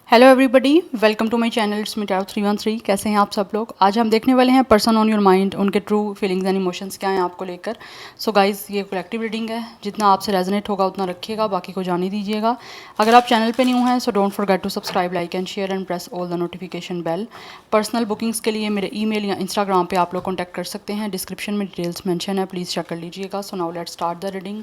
Hello everybody, welcome to my channel it's me tarot 313। कैसे हैं आप सब लोग। आज हम देखने वाले हैं पर्सन ऑन योर माइंड, उनके ट्रू फीलिंग्स एंड इमोशंस क्या हैं आपको लेकर। सो गाइस, ये कलेक्टिव रीडिंग है, जितना आपसे रेजोनेट होगा उतना रखिएगा, बाकी को जाने दीजिएगा। अगर आप चैनल पे न्यू हैं so don't forget to subscribe, like and share and press all the notification bell. Personal bookings के लिए मेरे ईमेल या इंस्टाग्राम पे आप लोग कॉन्टैक्ट कर सकते हैं, डिस्क्रिप्शन में डिटेल्स मेंशन है, प्लीज़ चेक कर लीजिएगा। So now let's start the reading.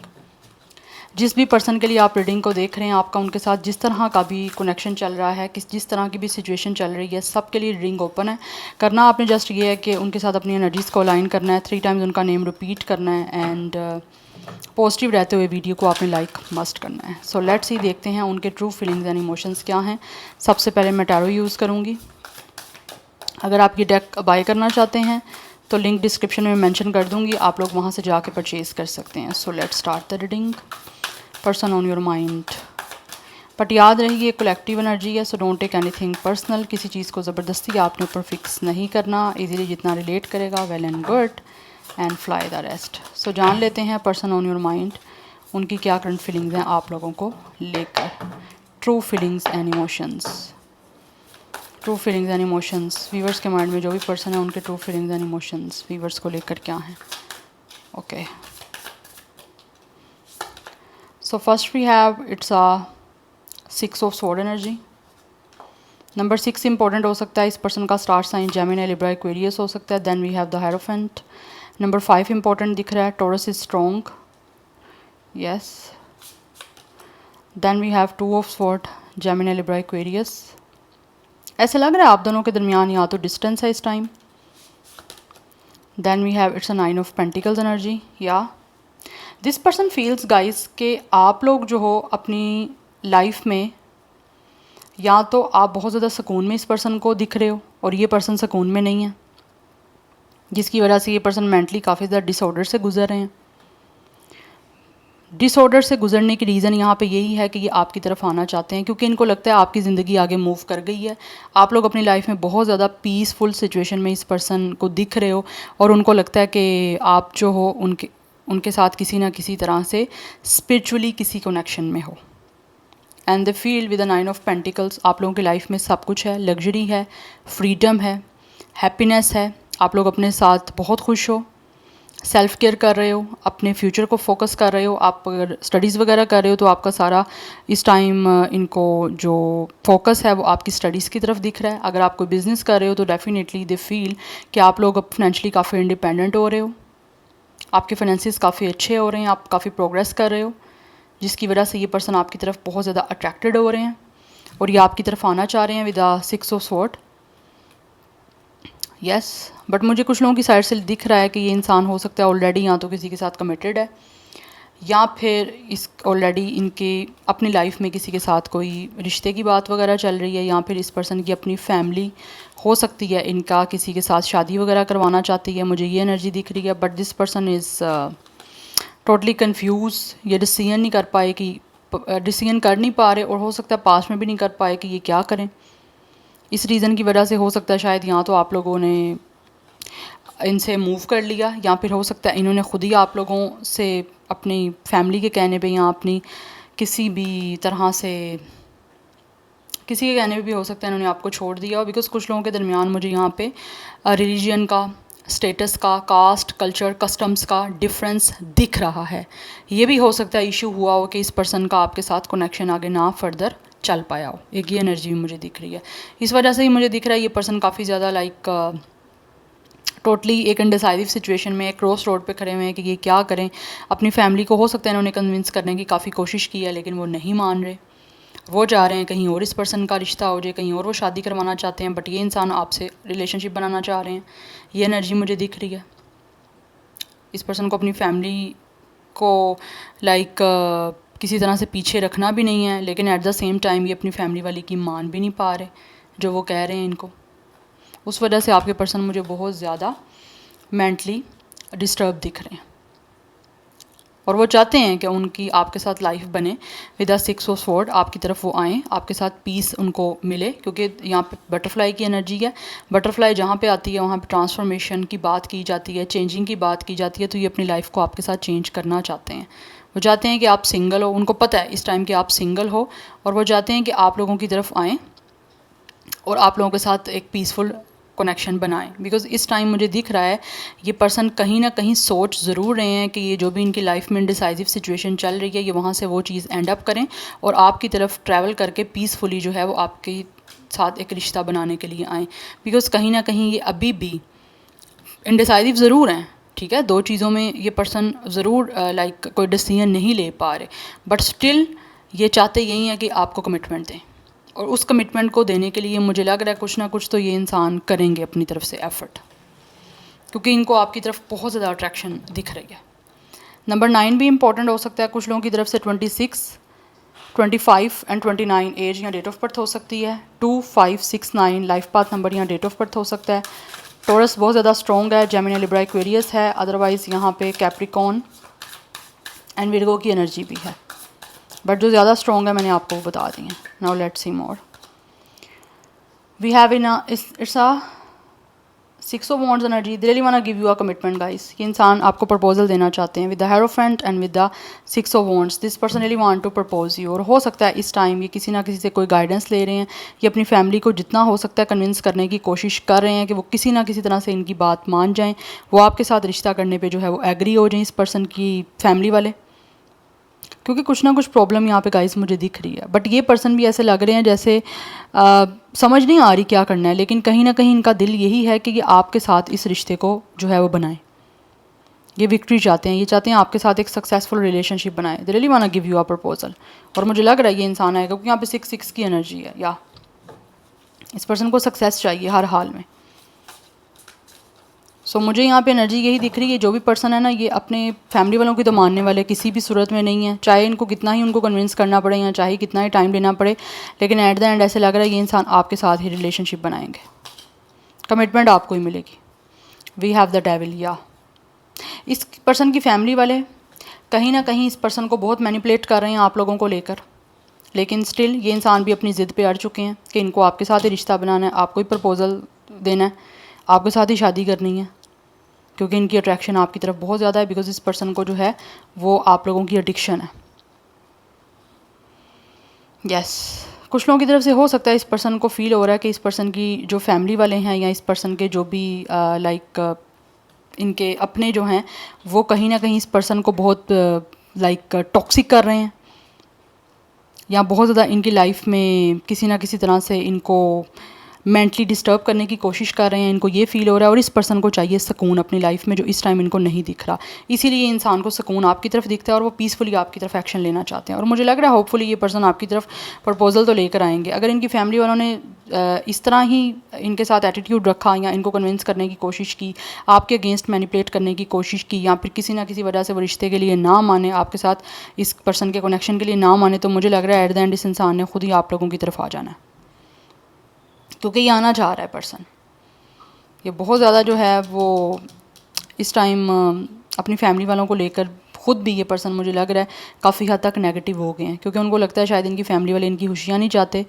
जिस भी पर्सन के लिए आप रीडिंग को देख रहे हैं, आपका उनके साथ जिस तरह का भी कनेक्शन चल रहा है, जिस तरह की भी सिचुएशन चल रही है, सब के लिए रीडिंग ओपन है। करना आपने जस्ट ये है कि उनके साथ अपनी एनर्जीज़ को अलाइन करना है, 3 टाइम्स उनका नेम रिपीट करना है एंड पॉजिटिव रहते हुए वीडियो को आपने लाइक मस्ट करना है। सो लेट्स ही देखते हैं उनके ट्रू फीलिंग्स एंड इमोशंस क्या हैं। सबसे पहले मैं टैरो यूज़ करूँगी। अगर आप ये डेक बाय करना चाहते हैं तो लिंक डिस्क्रिप्शन में मेंशन कर दूँगी, आप लोग वहाँ से जाके परचेज़ कर सकते हैं। So let's start the reading. Person on your mind, but याद रहिए कलेक्टिव एनर्जी है, so don't take anything personal. किसी चीज़ को ज़बरदस्ती आपने ऊपर फिक्स नहीं करना, इजीली जितना रिलेट करेगा well and good and fly the rest. So जान लेते हैं पर्सन ऑन योर माइंड, उनकी क्या करंट फीलिंग्स हैं आप लोगों को लेकर। True feelings and emotions, true feelings and emotions. Viewers के माइंड में जो भी पर्सन है उनके true feelings and emotions viewers को लेकर क्या हैं। Okay, so first we have it's a 6 of sword energy। Number 6 important हो सकता है, इस पर्सन का star sign Gemini, Libra, Aquarius हो सकता है। Then we have the hierophant. Number 5 important दिख रहा है, Taurus is strong, yes. Then we have 2 of sword, Gemini, Libra, Aquarius. ऐसे लग रहा है आप दोनों के दरमियान या तो डिस्टेंस है इस time. Then we have it's a 9 of pentacles energy, या दिस पर्सन फील्स गाइस कि आप लोग जो हो अपनी लाइफ में, या तो आप बहुत ज़्यादा सुकून में इस पर्सन को दिख रहे हो और ये पर्सन सुकून में नहीं है, जिसकी वजह से ये पर्सन मेंटली काफ़ी ज़्यादा डिसऑर्डर से गुजर रहे हैं। डिसऑर्डर से गुजरने की रीज़न यहाँ पे यही है कि ये आपकी तरफ आना चाहते हैं, क्योंकि इनको लगता है आपकी ज़िंदगी आगे मूव कर गई है। आप लोग अपनी लाइफ में बहुत ज़्यादा पीसफुल सिचुएशन में इस पर्सन को दिख रहे हो और उनको लगता है कि आप जो हो उनके साथ किसी ना किसी तरह से स्पिरिचुअली किसी कनेक्शन में हो। And the feel with the 9 of pentacles, आप लोगों की लाइफ में सब कुछ है, लग्जरी है, फ्रीडम है, हैप्पीनेस है, आप लोग अपने साथ बहुत खुश हो, सेल्फ केयर कर रहे हो, अपने फ्यूचर को फोकस कर रहे हो। आप अगर स्टडीज़ वगैरह कर रहे हो तो आपका सारा इस टाइम इनको जो फोकस है वो आपकी स्टडीज़ की तरफ दिख रहा है। अगर आप कोई बिज़नेस कर रहे हो तो डेफिनेटली दे फील कि आप लोग अब फाइनेंशियली काफ़ी इंडिपेंडेंट हो रहे हो, आपके फाइनेंसिस काफ़ी अच्छे हो रहे हैं, आप काफ़ी प्रोग्रेस कर रहे हो, जिसकी वजह से ये पर्सन आपकी तरफ बहुत ज़्यादा अट्रैक्टेड हो रहे हैं और ये आपकी तरफ आना चाह रहे हैं with the 6 of sword, yes. But मुझे कुछ लोगों की साइड से दिख रहा है कि ये इंसान हो सकता है ऑलरेडी या तो किसी के साथ कमिटेड है, या फिर इस ऑलरेडी इनके अपनी लाइफ में किसी के साथ कोई रिश्ते की बात वगैरह चल रही है, या फिर इस पर्सन की अपनी फैमिली हो सकती है, इनका किसी के साथ शादी वगैरह करवाना चाहती है, मुझे ये एनर्जी दिख रही है। But this person is totally confuse, ये डिसीजन नहीं कर पाए कि डिसीजन कर नहीं पा रहे, और हो सकता है पास में भी नहीं कर पाए कि ये क्या करें। इस रीज़न की वजह से हो सकता है शायद या तो आप लोगों ने इनसे मूव कर लिया, या फिर हो सकता है इन्होंने खुद ही आप लोगों से अपनी फैमिली के कहने पे या अपनी किसी भी तरह से किसी के कहने पे भी हो सकता है इन्होंने आपको छोड़ दिया हो। बिकॉज कुछ लोगों के दरमियान मुझे यहाँ पे रिलीजन का, स्टेटस का, कास्ट, कल्चर, कस्टम्स का डिफरेंस दिख रहा है। ये भी हो सकता है इशू हुआ हो कि इस पर्सन का आपके साथ कनेक्शन आगे ना फर्दर चल पाया हो। एक ये एनर्जी भी मुझे दिख रही है। इस वजह से ही मुझे दिख रहा है ये पर्सन काफ़ी ज़्यादा लाइक टोटली एक अनडिसाइडिव सिचुएशन में, एक क्रॉस रोड पे खड़े हुए हैं कि ये क्या करें। अपनी फैमिली को हो सकता है इन्होंने कन्विंस करने की काफ़ी कोशिश की है, लेकिन वो नहीं मान रहे। वो जा रहे हैं कहीं और इस पर्सन का रिश्ता हो जाए, कहीं और वो शादी करवाना चाहते हैं, बट ये इंसान आपसे रिलेशनशिप बनाना चाह रहे हैं। ये एनर्जी मुझे दिख रही है। इस पर्सन को अपनी फैमिली को लाइक किसी तरह से पीछे रखना भी नहीं है, लेकिन एट द सेम टाइम ये अपनी फैमिली वाली की मान भी नहीं पा रहे जो वो कह रहे हैं इनको। उस वजह से आपके पर्सन मुझे बहुत ज़्यादा मेंटली डिस्टर्ब दिख रहे हैं और वो चाहते हैं कि उनकी आपके साथ लाइफ बने विद द 6 ऑफ स्वॉर्ड। आपकी तरफ वो आएँ, आपके साथ पीस उनको मिले, क्योंकि यहाँ पे बटरफ्लाई की एनर्जी है। बटरफ्लाई जहाँ पे आती है वहाँ पे ट्रांसफॉर्मेशन की बात की जाती है, चेंजिंग की बात की जाती है। तो ये अपनी लाइफ को आपके साथ चेंज करना चाहते हैं। वो चाहते हैं कि आप सिंगल हो, उनको पता है इस टाइम कि आप सिंगल हो, और वो चाहते हैं कि आप लोगों की तरफ आएँ और आप लोगों के साथ एक पीसफुल कनेक्शन बनाएं। बिकॉज़ इस टाइम मुझे दिख रहा है ये पर्सन कहीं ना कहीं सोच ज़रूर रहे हैं कि ये जो भी इनकी लाइफ में इंडिसाइसिव सिचुएशन चल रही है ये वहाँ से वो चीज़ एंड अप करें और आपकी तरफ ट्रैवल करके पीसफुली जो है वो आपके साथ एक रिश्ता बनाने के लिए आएँ। बिकॉज़ कहीं ना कहीं ये अभी भी इंडिसाइसिव ज़रूर हैं, ठीक है, दो चीज़ों में ये पर्सन ज़रूर लाइक कोई डिसीजन नहीं ले पा रहे, बट स्टिल ये चाहते यही है कि आपको कमिटमेंट दें। और उस कमिटमेंट को देने के लिए मुझे लग रहा है कुछ ना कुछ तो ये इंसान करेंगे अपनी तरफ से एफ़र्ट, क्योंकि इनको आपकी तरफ बहुत ज़्यादा अट्रैक्शन दिख रही है। नंबर 9 भी इंपॉर्टेंट हो सकता है कुछ लोगों की तरफ से। 26, 25 एंड 29 एज या डेट ऑफ बर्थ हो सकती है। 2, 5, 6, 9 लाइफ पाथ नंबर या डेट ऑफ बर्थ हो सकता है। टॉरस बहुत ज़्यादा स्ट्रॉन्ग है, जेमिनी, लिब्रा, एक्वेरियस है। अदरवाइज़ यहाँ पे कैप्रिकॉर्न एंड विर्गो की एनर्जी भी है, बट जो ज़्यादा स्ट्रॉन्ग है मैंने आपको बता दी है। Now let's see more. We have in its a 6 of wands energy. They really want to give you a commitment guys. ये इंसान आपको प्रपोजल देना चाहते हैं with the hierophant and with the 6 of wands. This person really want to propose you. और हो सकता है इस टाइम ये किसी ना किसी से कोई गाइडेंस ले रहे हैं, ये अपनी फैमिली को जितना हो सकता है कन्विंस करने की कोशिश कर रहे हैं कि वो किसी ना किसी तरह से इनकी बात मान जाएँ, वो आपके साथ रिश्ता करने पर जो है वो एग्री हो जाएँ इस पर्सन की फैमिली वाले, क्योंकि कुछ ना कुछ प्रॉब्लम यहाँ पे गाइस मुझे दिख रही है। बट ये पर्सन भी ऐसे लग रहे हैं जैसे समझ नहीं आ रही क्या करना है, लेकिन कहीं ना कहीं इनका दिल यही है कि ये आपके साथ इस रिश्ते को जो है वो बनाएं। ये विक्ट्री चाहते हैं, ये चाहते हैं आपके साथ एक सक्सेसफुल रिलेशनशिप बनाए। They really want to give you a proposal. और मुझे लग रहा है ये इंसान आएगा क्योंकि यहाँ पे 6 की एनर्जी है। या इस पर्सन को सक्सेस चाहिए हर हाल में। सो मुझे यहाँ पे एनर्जी यही दिख रही है, जो भी पर्सन है ना ये अपने फैमिली वालों की तो मानने वाले किसी भी सूरत में नहीं है, चाहे इनको कितना ही उनको कन्विंस करना पड़े या चाहे कितना ही टाइम लेना पड़े, लेकिन एट द एंड ऐसे लग रहा है ये इंसान आपके साथ ही रिलेशनशिप बनाएंगे, कमिटमेंट आपको ही मिलेगी। We have the devil. या इस पर्सन की फैमिली वाले कहीं ना कहीं इस पर्सन को बहुत मैनिपुलेट कर रहे हैं आप लोगों को लेकर, लेकिन स्टिल ये इंसान भी अपनी ज़िद पे अड़ चुके हैं कि इनको आपके साथ ही रिश्ता बनाना है, आपको ही प्रपोजल देना है, आपके साथ ही शादी करनी है, क्योंकि इनकी अट्रैक्शन आपकी तरफ बहुत ज़्यादा है। बिकॉज इस पर्सन को जो है वो आप लोगों की एडिक्शन है। यस कुछ लोगों की तरफ से हो सकता है इस पर्सन को फील हो रहा है कि इस पर्सन की जो फैमिली वाले हैं या इस पर्सन के जो भी लाइक इनके अपने जो हैं वो कहीं ना कहीं इस पर्सन को बहुत लाइक टॉक्सिक कर रहे हैं, या बहुत ज़्यादा इनकी लाइफ में किसी ना किसी तरह से इनको मेंटली डिस्टर्ब करने की कोशिश कर रहे हैं। इनको ये फील हो रहा है और इस पर्सन को चाहिए सुकून अपनी लाइफ में, जो इस टाइम इनको नहीं दिख रहा। इसीलिए इंसान को सुकून आपकी तरफ दिखता है और वो पीसफुली आपकी तरफ एक्शन लेना चाहते हैं। और मुझे लग रहा है होपफुली ये पर्सन आपकी तरफ प्रपोजल तो लेकर आएंगे। अगर इनकी फैमिली वालों ने इस तरह ही इनके साथ एटीट्यूड रखा या इनको कन्विंस करने की कोशिश की, आपके अगेंस्ट मैनिपुलेट करने की कोशिश की, या फिर किसी ना किसी वजह से वो रिश्ते के लिए ना माने, आपके साथ इस पर्सन के कनेक्शन के लिए ना माने, तो मुझे लग रहा है एट द एंड इस इंसान ने खुद ही आप लोगों की तरफ आ जाना है, क्योंकि ये आना चाह रहा है पर्सन। ये बहुत ज़्यादा जो है वो इस टाइम अपनी फैमिली वालों को लेकर खुद भी ये पर्सन मुझे लग रहा है काफ़ी हद तक नेगेटिव हो गए हैं, क्योंकि उनको लगता है शायद इनकी फैमिली वाले इनकी खुशियाँ नहीं चाहते,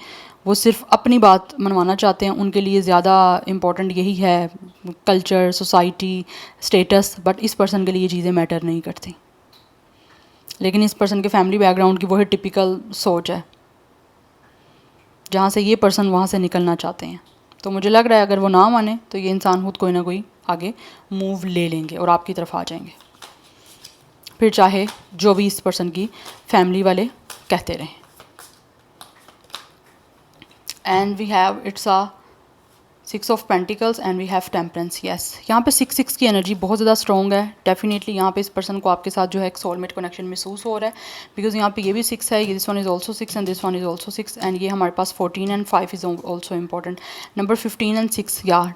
वो सिर्फ अपनी बात मनवाना चाहते हैं। उनके लिए ज़्यादा इम्पॉर्टेंट यही है कल्चर, सोसाइटी, स्टेटस, बट इस पर्सन के लिए ये चीज़ें मैटर नहीं करती। लेकिन इस पर्सन के फैमिली बैकग्राउंड की वही टिपिकल सोच है जहाँ से ये पर्सन वहाँ से निकलना चाहते हैं। तो मुझे लग रहा है अगर वो ना माने तो ये इंसान खुद कोई ना कोई आगे मूव ले लेंगे और आपकी तरफ आ जाएंगे, फिर चाहे जो भी इस पर्सन की फैमिली वाले कहते रहें। And we have it's a 6 of pentacles and we have temperance. Yes यहाँ पे 6 की एनर्जी बहुत ज़्यादा स्ट्रॉन्ग है। डेफिनेटली यहाँ पे इस पर्सन को आपके साथ जो है एक सोलमेट कनेक्शन महसूस हो रहा है, बिकॉज यहाँ पे ये भी 6 है, this one is also 6 and this one is also 6, and ये हमारे पास 14 and 5 is also important. Number 15 and 6 या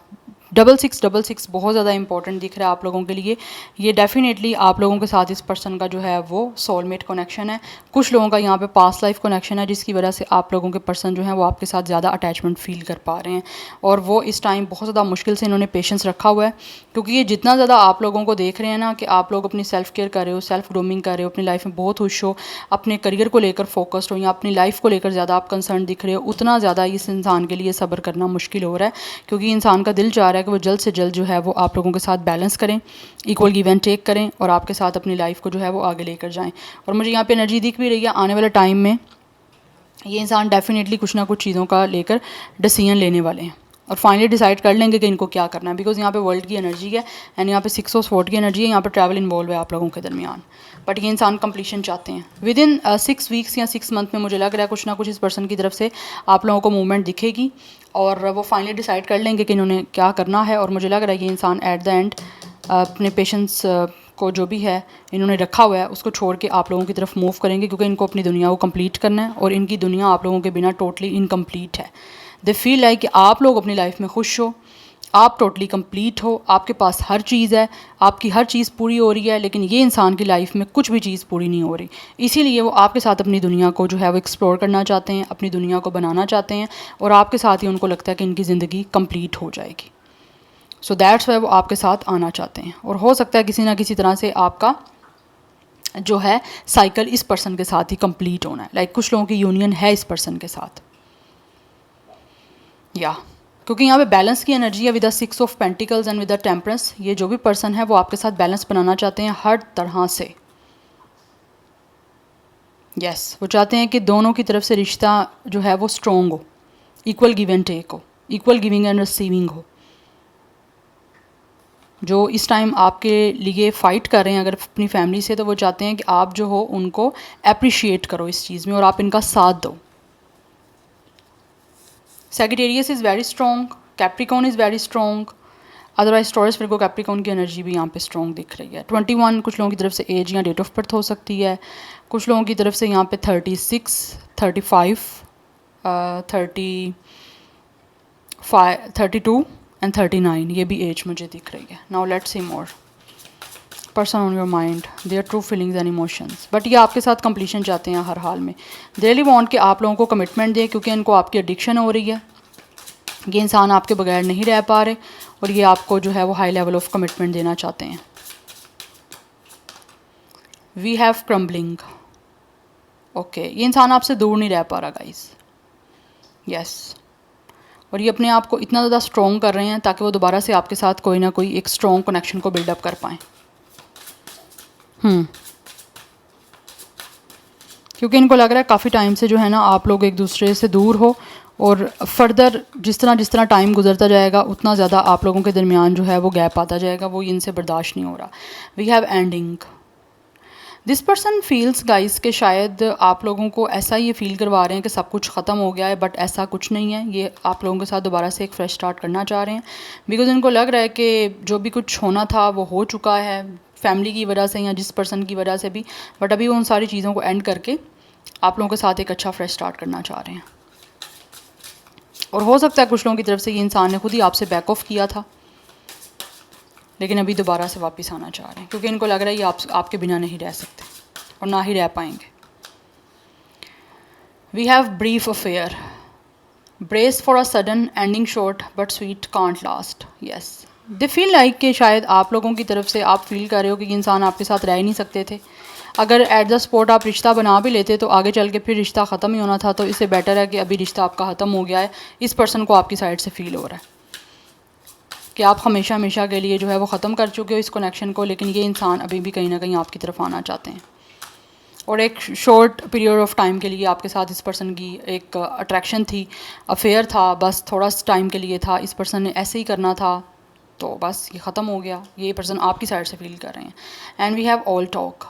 डबल सिक्स बहुत ज़्यादा इंपॉर्टेंट दिख रहा है आप लोगों के लिए। ये डेफिनेटली आप लोगों के साथ इस पर्सन का जो है वो सोलमेट कनेक्शन है। कुछ लोगों का यहाँ पे पास्ट लाइफ कनेक्शन है, जिसकी वजह से आप लोगों के पर्सन जो है वो आपके साथ ज़्यादा अटैचमेंट फील कर पा रहे हैं, और वो इस टाइम बहुत ज़्यादा मुश्किल से इन्होंने पेशेंस रखा हुआ है, क्योंकि ये जितना ज़्यादा आप लोगों को देख रहे हैं ना कि आप लोग अपनी सेल्फ केयर कर रहे हो, सेल्फ ग्रूमिंग कर रहे हो, अपनी लाइफ में बहुत खुश हो, अपने करियर को लेकर फोकस्ड हो, या अपनी लाइफ को लेकर ज़्यादा आप कंसर्न दिख रहे हो, उतना ज़्यादा इस इंसान के लिए सब्र करना मुश्किल हो रहा है, क्योंकि इंसान का दिल चाह रहा है कि वो जल्द से जल्द जो है वो आप लोगों के साथ बैलेंस करें, इक्वल गिव एंड टेक करें, और आपके साथ अपनी लाइफ को जो है वो आगे लेकर जाएं। और मुझे यहाँ पे एनर्जी दिख भी रही है आने वाले टाइम में ये इंसान डेफिनेटली कुछ ना कुछ चीज़ों का लेकर डिसीजन लेने वाले हैं और फाइनली डिसाइड कर लेंगे कि इनको क्या करना है, बिकॉज यहाँ पे वर्ल्ड की एनर्जी है एंड यहाँ पे 6 ऑफ स्वॉर्ड की एनर्जी है, यहाँ पे ट्रैवल इन्वॉल्व है आप लोगों के दरमियान। बट ये इंसान कंप्लीशन चाहते हैं विद इन 6 वीक्स या 6 मंथ में। मुझे लग रहा है कुछ ना कुछ इस पर्सन की तरफ से आप लोगों को मूवमेंट दिखेगी और वो फाइनली डिसाइड कर लेंगे कि इन्होंने क्या करना है। और मुझे लग रहा है ये इंसान एट द एंड अपने पेशेंस को जो भी है इन्होंने रखा हुआ है उसको छोड़ के आप लोगों की तरफ मूव करेंगे, क्योंकि इनको अपनी दुनिया को कंप्लीट करना है और इनकी दुनिया आप लोगों के बिना टोटली इनकम्प्लीट है। दे फील लाइक कि आप लोग अपनी लाइफ में खुश हो, आप टोटली कंप्लीट हो, आपके पास हर चीज़ है, आपकी हर चीज़ पूरी हो रही है, लेकिन ये इंसान की लाइफ में कुछ भी चीज़ पूरी नहीं हो रही। इसीलिए वो आपके साथ अपनी दुनिया को जो है वो एक्सप्लोर करना चाहते हैं, अपनी दुनिया को बनाना चाहते हैं और आपके साथ ही उनको लगता है कि इनकी ज़िंदगी कंप्लीट हो जाएगी। सो दैट्स वाई वो आपके साथ आना चाहते हैं। और हो सकता है किसी ना किसी तरह से आपका जो है साइकिल इस पर्सन के साथ ही कंप्लीट होना है। लाइक कुछ लोगों की यूनियन है इस पर्सन के साथ, या क्योंकि यहाँ पे बैलेंस की एनर्जी है with the 6 of pentacles and with the temperance. ये जो भी पर्सन है वो आपके साथ बैलेंस बनाना चाहते हैं हर तरह से। यस, वो चाहते हैं कि दोनों की तरफ से रिश्ता जो है वो स्ट्रॉन्ग हो, इक्वल गिव एंड टेक हो, इक्वल गिविंग एंड रिसीविंग हो। जो इस टाइम आपके लिए फ़ाइट कर रहे हैं अगर अपनी फैमिली से, तो वो चाहते हैं कि आप जो हो उनको अप्रिशिएट करो इस चीज़ में और आप इनका साथ दो। Sagittarius is very strong, Capricorn is very strong, otherwise taurus फिर को कैप्रिकॉन की एनर्जी भी यहाँ पे स्ट्रॉन्ग दिख रही है। 21 कुछ लोगों की तरफ से एज या डेट ऑफ बर्थ हो सकती है, कुछ लोगों की तरफ से यहाँ पे 36, 35, 32 एंड 39 ये भी एज मुझे दिख रही है। Now let's see more person on your mind, their true feelings and emotions. But ये आपके साथ कंप्लीशन चाहते हैं हर हाल में। दे रियली वांट कि आप लोगों को कमिटमेंट दें, क्योंकि इनको आपकी एडिक्शन हो रही है। ये इंसान आपके बगैर नहीं रह पा रहे और ये आपको जो है वो हाई लेवल ऑफ कमिटमेंट देना चाहते हैं। वी हैव क्रम्बलिंग, ओके, ये इंसान आपसे दूर नहीं रह पा रहा गाइस। यस, और ये अपने आप को इतना ज़्यादा स्ट्रॉन्ग कर रहे हैं ताकि वो दोबारा से आपके साथ कोई ना कोई एक स्ट्रॉन्ग कनेक्शन को बिल्डअप कर पाएँ। क्योंकि इनको लग रहा है काफ़ी टाइम से जो है ना आप लोग एक दूसरे से दूर हो और फर्दर जिस तरह टाइम गुजरता जाएगा उतना ज़्यादा आप लोगों के दरमियान जो है वो गैप आता जाएगा, वो इनसे बर्दाश्त नहीं हो रहा। We have ending, this person feels guys के शायद आप लोगों को ऐसा ये फील करवा रहे हैं कि सब कुछ ख़त्म हो गया है, बट ऐसा कुछ नहीं है। ये आप लोगों के साथ दोबारा से एक फ्रेश स्टार्ट करना चाह रहे हैं, बिकॉज इनको लग रहा है कि जो भी कुछ होना था वो हो चुका है, फैमिली की वजह से या जिस पर्सन की वजह से भी, बट अभी वो उन सारी चीज़ों को एंड करके आप लोगों के साथ एक अच्छा फ्रेश स्टार्ट करना चाह रहे हैं। और हो सकता है कुछ लोगों की तरफ से ये इंसान ने खुद ही आपसे बैक ऑफ किया था, लेकिन अभी दोबारा से वापस आना चाह रहे हैं, क्योंकि इनको लग रहा है ये आपके बिना नहीं रह सकते और ना ही रह पाएंगे। We have brief affair, brace for a sudden ending short but sweet can't last. Yes, they feel like कि शायद आप लोगों की तरफ से आप फील कर रहे हो कि इंसान आपके साथ रह ही नहीं सकते थे। अगर एट द स्पॉट आप रिश्ता बना भी लेते तो आगे चल के फिर रिश्ता ख़त्म ही होना था, तो इससे बेटर है कि अभी रिश्ता आपका ख़त्म हो गया है। इस पर्सन को आपकी साइड से फील हो रहा है कि आप हमेशा हमेशा के लिए जो है वो ख़त्म कर चुके हो इस कनेक्शन को, लेकिन ये इंसान अभी भी कहीं ना कहीं आपकी तरफ आना चाहते हैं और एक शॉर्ट पीरियड ऑफ टाइम के लिए आपके साथ इस पर्सन की एक अट्रैक्शन थी, अफेयर था, बस थोड़ा सा टाइम के लिए था। इस पर्सन ने ऐसे ही करना था तो बस ये ख़त्म हो गया, ये पर्सन आपकी साइड से फील कर रहे हैं। And we have all talk,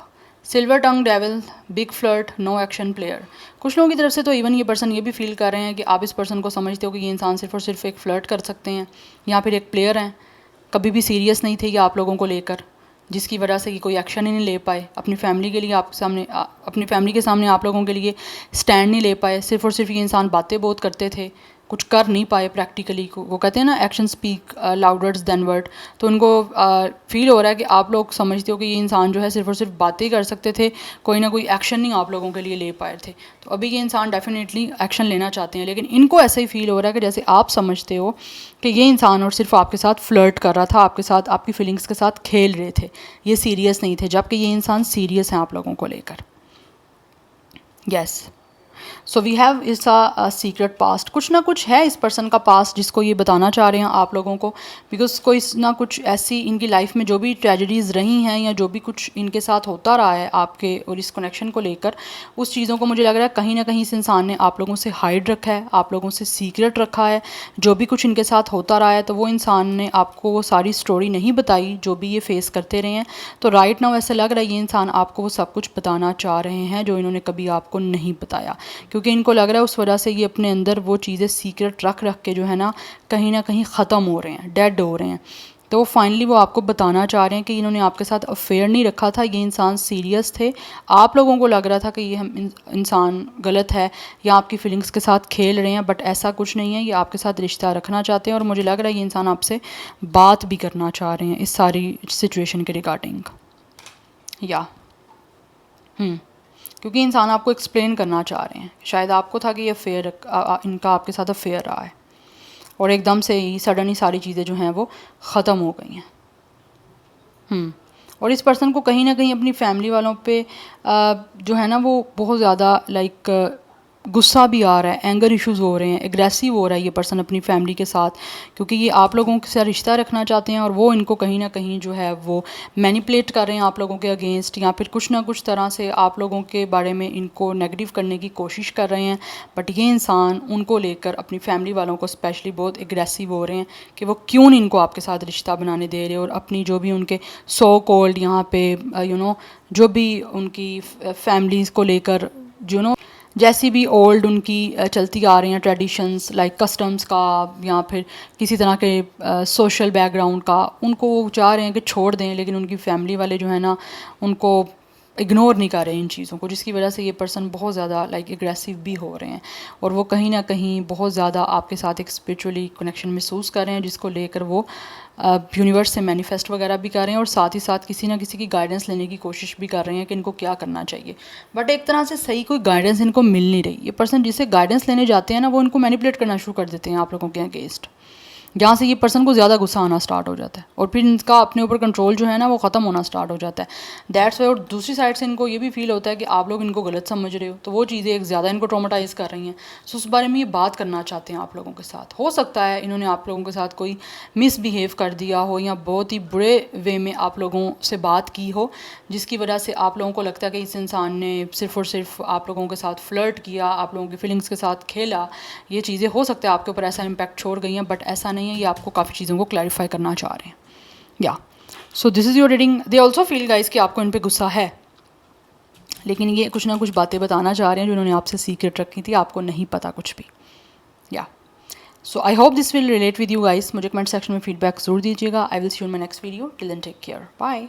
silver tongue devil, big flirt, no action player. कुछ लोगों की तरफ से तो इवन ये पर्सन ये भी फील कर रहे हैं कि आप इस पर्सन को समझते हो कि ये इंसान सिर्फ और सिर्फ एक फ्लर्ट कर सकते हैं या फिर एक प्लेयर हैं, कभी भी सीरियस नहीं थे ये आप लोगों को लेकर, जिसकी वजह से ये कोई एक्शन ही नहीं ले पाए अपनी फैमिली के लिए, अपनी फैमिली के सामने आप लोगों के लिए स्टैंड नहीं ले पाए। सिर्फ और सिर्फ ये इंसान बातें बहुत करते थे, कुछ कर नहीं पाए प्रैक्टिकली। को वो कहते हैं ना action speak louder than word, तो उनको फील हो रहा है कि आप लोग समझते हो कि ये इंसान जो है सिर्फ और सिर्फ बातें ही कर सकते थे, कोई ना कोई एक्शन नहीं आप लोगों के लिए ले पाए थे। तो अभी ये इंसान डेफिनेटली एक्शन लेना चाहते हैं, लेकिन इनको ऐसा ही फील हो रहा है कि जैसे आप समझते हो कि ये इंसान और सिर्फ आपके साथ फ्लर्ट कर रहा था, आपके साथ आपकी फीलिंग्स के साथ खेल रहे थे, ये सीरियस नहीं थे, जबकि ये इंसान सीरियस है आप लोगों को लेकर। यस, सो वी हैव इस अ सीक्रेट पास्ट, कुछ ना कुछ है इस पर्सन का पास्ट जिसको ये बताना चाह रहे हैं आप लोगों को, बिकॉज कोई ना कुछ ऐसी इनकी लाइफ में जो भी ट्रेजेडीज़ रही हैं या जो भी कुछ इनके साथ होता रहा है आपके और इस कनेक्शन को लेकर, उस चीज़ों को मुझे लग रहा है कहीं ना कहीं इस इंसान ने आप लोगों से हाइड रखा है, आप लोगों से सीक्रेट रखा है। जो भी कुछ इनके साथ होता रहा है तो वो इंसान ने आपको वो सारी स्टोरी नहीं बताई जो भी ये फेस करते रहे हैं। तो राइट नाउ ऐसा लग रहा है ये इंसान आपको वो सब कुछ बताना चाह रहे हैं जो इन्होंने कभी आपको नहीं बताया, क्योंकि इनको लग रहा है उस वजह से ये अपने अंदर वो चीज़ें सीक्रेट रख रख के जो है ना कहीं ख़त्म हो रहे हैं, डेड हो रहे हैं। तो फाइनली वो आपको बताना चाह रहे हैं कि इन्होंने आपके साथ अफेयर नहीं रखा था, ये इंसान सीरियस थे। आप लोगों को लग रहा था कि ये हम इंसान गलत है या आपकी फीलिंग्स के साथ खेल रहे हैं, बट ऐसा कुछ नहीं है। ये आपके साथ रिश्ता रखना चाहते हैं और मुझे लग रहा है ये इंसान आपसे बात भी करना चाह रहे हैं इस सारी सिचुएशन के रिगार्डिंग। या क्योंकि इंसान आपको एक्सप्लेन करना चाह रहे हैं, शायद आपको था कि ये अफेयर इनका आपके साथ अफेयर रहा है और एकदम से ही सडन ही सारी चीज़ें जो हैं वो ख़त्म हो गई हैं। और इस पर्सन को कहीं ना कहीं अपनी फैमिली वालों पे जो है ना वो बहुत ज़्यादा गुस्सा भी आ रहा है, एंगर इश्यूज़ हो रहे हैं, एग्रेसिव हो रहा है ये पर्सन अपनी फैमिली के साथ, क्योंकि ये आप लोगों के साथ रिश्ता रखना चाहते हैं और वो इनको कहीं ना कहीं जो है वो मैनिपुलेट कर रहे हैं आप लोगों के अगेंस्ट, या फिर कुछ ना कुछ तरह से आप लोगों के बारे में इनको नेगेटिव करने की कोशिश कर रहे हैं। बट ये इंसान उनको लेकर अपनी फैमिली वालों को स्पेशली बहुत एग्रेसिव हो रहे हैं कि वो क्यों नहीं इनको आपके साथ रिश्ता बनाने दे रहे, और अपनी जो भी उनके सो कॉल्ड यहाँ पे जो भी उनकी फैमिलीज़ को लेकर जैसी भी ओल्ड उनकी चलती आ रही हैं ट्रेडिशंस लाइक कस्टम्स का या फिर किसी तरह के सोशल बैकग्राउंड का, उनको वो चाह रहे हैं कि छोड़ दें, लेकिन उनकी फैमिली वाले जो है ना उनको इग्नोर नहीं कर रहे इन चीज़ों को, जिसकी वजह से ये पर्सन बहुत ज़्यादा एग्रेसिव भी हो रहे हैं और वो कहीं ना कहीं बहुत ज़्यादा आपके साथ एक स्पिरिचुअली कनेक्शन महसूस कर रहे हैं, जिसको लेकर वो यूनिवर्स से मैनिफेस्ट वगैरह भी कर रहे हैं और साथ ही साथ किसी ना किसी की गाइडेंस लेने की कोशिश भी कर रहे हैं कि इनको क्या करना चाहिए। बट एक तरह से सही कोई गाइडेंस इनको मिल नहीं रही। ये पर्सन जिसे गाइडेंस लेने जाते हैं ना वो इनको मैनिपुलेट करना शुरू कर देते हैं आप लोगों के अगेंस्ट, जहाँ से ये पर्सन को ज़्यादा गुस्सा आना स्टार्ट हो जाता है और फिर इनका अपने ऊपर कंट्रोल जो है ना वो ख़त्म होना स्टार्ट हो जाता है। That's why. और दूसरी साइड से इनको ये भी फील होता है कि आप लोग इनको गलत समझ रहे हो, तो वो चीज़ें एक ज़्यादा इनको ट्रॉमेटाइज़ कर रही हैं। सो उस बारे में ये बात करना चाहते हैं आप लोगों के साथ। हो सकता है इन्होंने आप लोगों के साथ कोई मिसबिहेव कर दिया हो या बहुत ही बुरे वे में आप लोगों से बात की हो, जिसकी वजह से आप लोगों को लगता है कि इस इंसान ने सिर्फ़ और सिर्फ आप लोगों के साथ फ्लर्ट किया, आप लोगों की फीलिंग्स के साथ खेला। ये चीज़ें हो सकता है आपके ऊपर ऐसा इम्पैक्ट छोड़ गई हैं, बट ऐसा नहीं है। ये आपको काफ़ी चीज़ों को क्लैरिफाई करना चाह रहे हैं। या so this is your reading. They also feel guys कि आपको इन पर गुस्सा है, लेकिन ये कुछ ना कुछ बातें बताना चाह रहे हैं जो उन्होंने आपसे सीक्रेट रखी थी, आपको नहीं पता कुछ भी। या so I hope this will relate with you guys. मुझे कमेंट सेक्शन में फीडबैक जरूर दीजिएगा। I will see you in my next video. Till then take care, bye.